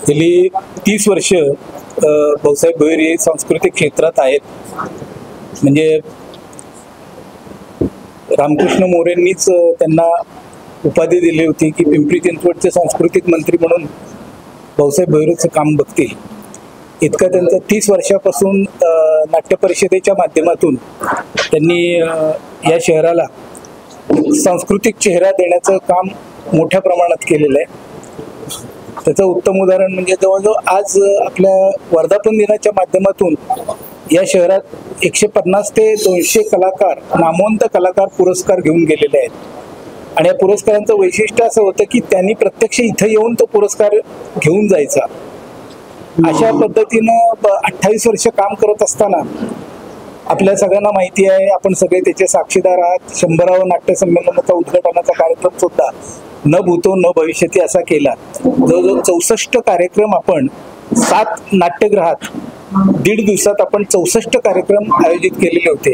गेली 30 वर्ष भाऊसाहेब भोईर हे सांस्कृतिक क्षेत्रात आहेत. म्हणजे रामकृष्ण मोरेंनीच त्यांना उपाधी दिली होती की पिंपरी चिंचवडचे सांस्कृतिक मंत्री म्हणून भाऊसाहेब भोईरचं काम बघतील. इतकं त्यांचं 30 वर्षापासून नाट्य परिषदेच्या माध्यमातून त्यांनी या शहराला सांस्कृतिक चेहरा देण्याचं काम मोठ्या प्रमाणात केलेलं आहे. त्याचं उत्तम उदाहरण म्हणजे जवळजवळ आज आपल्या वर्धापन दिनाच्या माध्यमातून या शहरात 150 ते 200 कलाकार, नामवंत कलाकार पुरस्कार घेऊन गेलेले आहेत. आणि या पुरस्कारांचं वैशिष्ट्य असं होतं की त्यांनी प्रत्यक्ष इथं येऊन तो पुरस्कार घेऊन जायचा. अशा पद्धतीनं 28 वर्ष काम करत असताना आपल्या सगळ्यांना माहिती आहे, आपण सगळे त्याचे साक्षीदार आहात. 100वा नाट्य संमेलनाचा उद्घाटनाचा कार्यक्रम सुद्धा न भूतो न भविष्यती असा केला. जवळजवळ 64 कार्यक्रम आपण 7 नाट्यगृहात 1.5 दिवसात आपण 64 कार्यक्रम आयोजित केलेले होते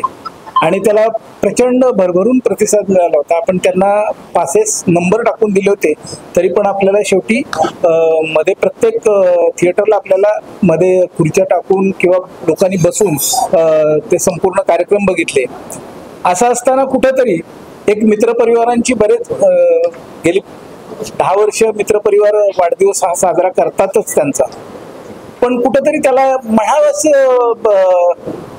आणि त्याला प्रचंड भरभरून प्रतिसाद मिळाला होता. आपण त्यांना पासेस नंबर टाकून दिले होते, तरी पण आपल्याला शेवटी मध्ये प्रत्येक थिएटरला आपल्याला मध्ये खुर्च्या टाकून किंवा लोकांनी बसून ते संपूर्ण कार्यक्रम बघितले. असं असताना कुठेतरी एक मित्रपरिवारांची बरेच गेली 10 वर्ष मित्रपरिवार वाढदिवस हा साजरा करतातच त्यांचा, पण कुठेतरी त्याला म्हणावंच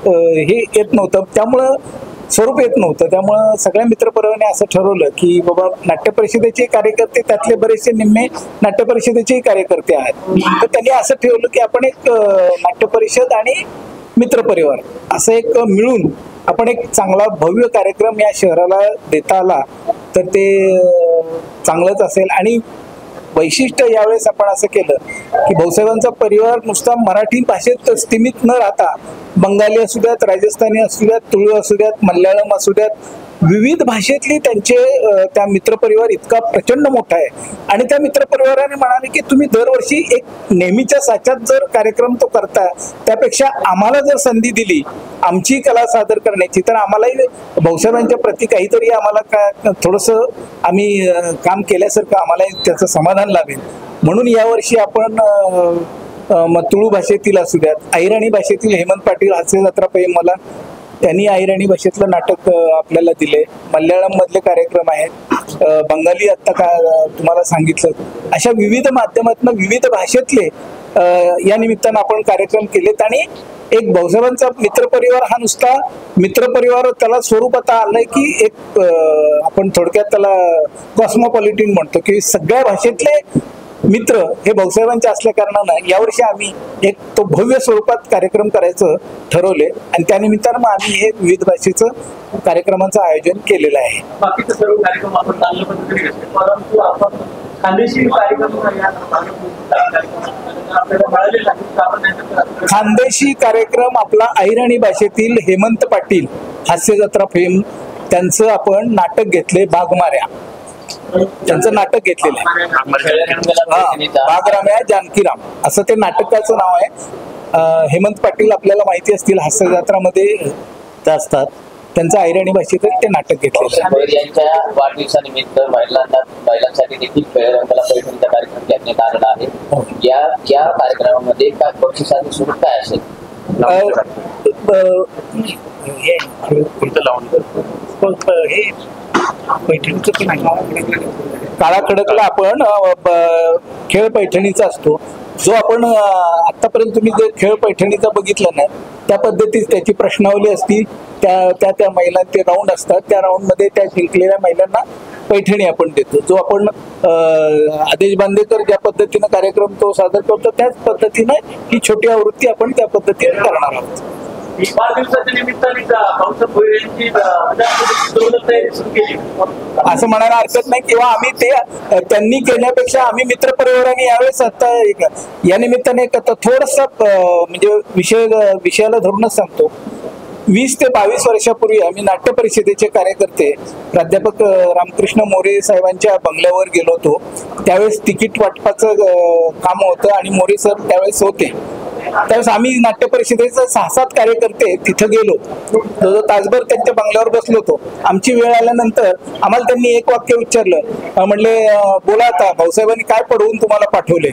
हे येत नव्हतं, त्यामुळं स्वरूप येत नव्हतं. त्यामुळं सगळ्या मित्रपरिवाराने असं ठरवलं की बाबा नाट्य परिषदेचे कार्यकर्ते त्यातले बरेचसे निम्मे नाट्य परिषदेचेही कार्यकर्ते आहेत, तर त्यांनी असं ठेवलं की आपण एक नाट्य परिषद आणि मित्रपरिवार असं एक मिळून आपण एक चांगला भव्य कार्यक्रम या शहराला देता आला तर ते चांगलंच असेल. आणि वैशिष्ट्य यावेळेस आपण असं केलं की भाऊसाहेबांचा परिवार नुसता मराठी भाषेत स्थिमित न राहता बंगाली असू द्यात, राजस्थानी असू द्यात, तुळू असू द्यात, मल्याळम असू द्यात, विविध भाषेतली त्यांचे त्या मित्रपरिवार इतका प्रचंड मोठा आहे. आणि त्या मित्रपरिवाराने म्हणाले की तुम्ही दरवर्षी एक नेहमीच्या साच्यात जर कार्यक्रम तो करता, त्यापेक्षा आम्हाला जर संधी दिली आमची कला सादर करण्याची तर आम्हालाही भाऊसाहेबांच्या प्रती काहीतरी आम्हाला थोडंसं आम्ही काम केल्यासारखं आम्हालाही त्याचं समाधान लाभेल. म्हणून यावर्षी आपण तुळू भाषेतील असू द्यात, अहिराणी भाषेतील हेमंत पाटील हास्य जत्रा प्रेम मला त्यांनी अहिराणी भाषेतलं नाटक आपल्याला दिले. मल्याळम मधले कार्यक्रम आहेत, बंगाली आत्ता का तुम्हाला सांगितलं. अशा विविध माध्यमातून विविध भाषेतले या निमित्तानं आपण कार्यक्रम केलेत. आणि एक भाऊसाहेबांचा मित्रपरिवार हा नुसता मित्रपरिवार त्याला स्वरूप आता आलंय की एक आपण थोडक्यात त्याला कॉस्मोपॉलिटिन म्हणतो की सगळ्या भाषेतले मित्र हे भाऊसाहेबांचे असल्या कारणानं यावर्षी आम्ही एक तो भव्य स्वरूपात कार्यक्रम करायचं ठरवले आणि त्यानिमित्तानं मग आम्ही हे विविध भाषेचं कार्यक्रमाचं आयोजन केलेलं आहे. बाकीचे सर्व कार्यक्रम आपण चांगल्या पद्धतीने घेतले, परंतु आपण खानदेशी खानदेशी कार्यक्रम आपला अहिराणी भाषेतील हेमंत पाटील हास्य जत्रा फेम त्यांचं आपण नाटक घेतले बागमाऱ्या, त्यांचं नाटक घेतलेलं आहे. बागराम्या जानकीराम असं ते नाटकाचं नाव आहे. हेमंत पाटील आपल्याला माहिती असतील हास्य जत्रामध्ये असतात, त्यांचं अहिराणी भाषेत ते नाटक घेतलेलं. यांच्या वाढदिवसानिमित्त महिलांसाठी देखील रंगाला पैठणीचा कार्यक्रम घेण्यात आलेला आहे. या कार्यक्रमामध्ये काय बक्षिसाची स्वरूप काय असेल? काळा खडकला आपण खेळ पैठणीचा असतो, जो आपण आतापर्यंत तुम्ही जे खेळ पैठणीचा बघितला ना त्या पद्धतीत त्याची प्रश्नावली असती. त्या महिलांचे राऊंड असतात, त्या राऊंड मध्ये त्या जिंकलेल्या महिलांना पैठणी आपण देतो. जो आपण आदेश बांदेकर ज्या पद्धतीनं कार्यक्रम तो सादर करतो त्याच पद्धतीनं ही छोटी आवृत्ती आपण त्या पद्धतीने करणार आहोत. असं म्हणायला हरकत नाही किंवा आम्ही ते त्यांनी केल्यापेक्षा आम्ही मित्रपरिवाराने यावेळेस आता या निमित्ताने थोडस म्हणजे विषयाला धरूनच सांगतो. 20 ते 22 वर्षापूर्वी आम्ही नाट्य परिषदेचे कार्यकर्ते प्राध्यापक रामकृष्ण मोरे साहेबांच्या बंगल्यावर गेलो होतो. त्यावेळेस तिकीट वाटपाचं काम होतं आणि मोरे सर त्यावेळेस होते त्यावेळेस आम्ही नाट्य परिषदेचे 6-7 कार्यकर्ते तिथं गेलो, जवळजवळ तासभर त्यांच्या बंगल्यावर बसलो होतो. आमची वेळ आल्यानंतर आम्हाला त्यांनी एक वाक्य विचारलं, म्हणले बोला आता भाऊसाहेबांनी काय पडवून तुम्हाला पाठवले.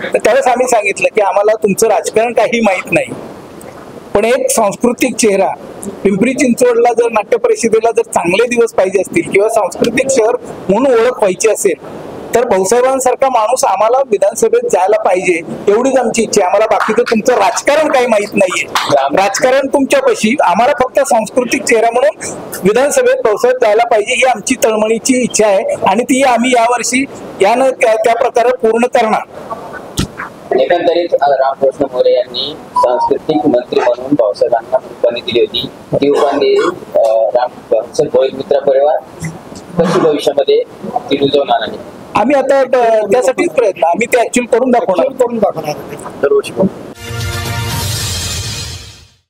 तर त्यावेळेस आम्ही सांगितलं की आम्हाला तुमचं राजकारण काही माहीत नाही, पण एक सांस्कृतिक चेहरा पिंपरी चिंचवडला जर नाट्य परिषदेला जर चांगले दिवस पाहिजे असतील किंवा सांस्कृतिक शहर म्हणून ओळख व्हायची असेल तर भाऊसाहेबांसारखा माणूस आम्हाला विधानसभेत जायला पाहिजे, एवढीच आमची इच्छा आहे. आम्हाला बाकीचं तुमचं राजकारण काही माहित नाहीये, राजकारण तुमच्यापाशी, आम्हाला फक्त सांस्कृतिक चेहरा म्हणून विधानसभेत भाऊसाहेब जायला पाहिजे ही आमची तळमळीची इच्छा आहे आणि ती आम्ही यावर्षी यानं त्या प्रकारे पूर्ण करणार. एकंदरीत रामकृष्ण मोरे यांनी सांस्कृतिक मंत्री म्हणून भाऊसाहेबांना उपाधी दिली होती. ती उपाधी भाऊसाहेब भोईर मित्र परिवार कशी भविष्यामध्ये ती रुजवणार आहे. आम्ही आता त्यासाठीच प्रयत्न, आम्ही ते ऍक्च्युअल करून दाखवणार.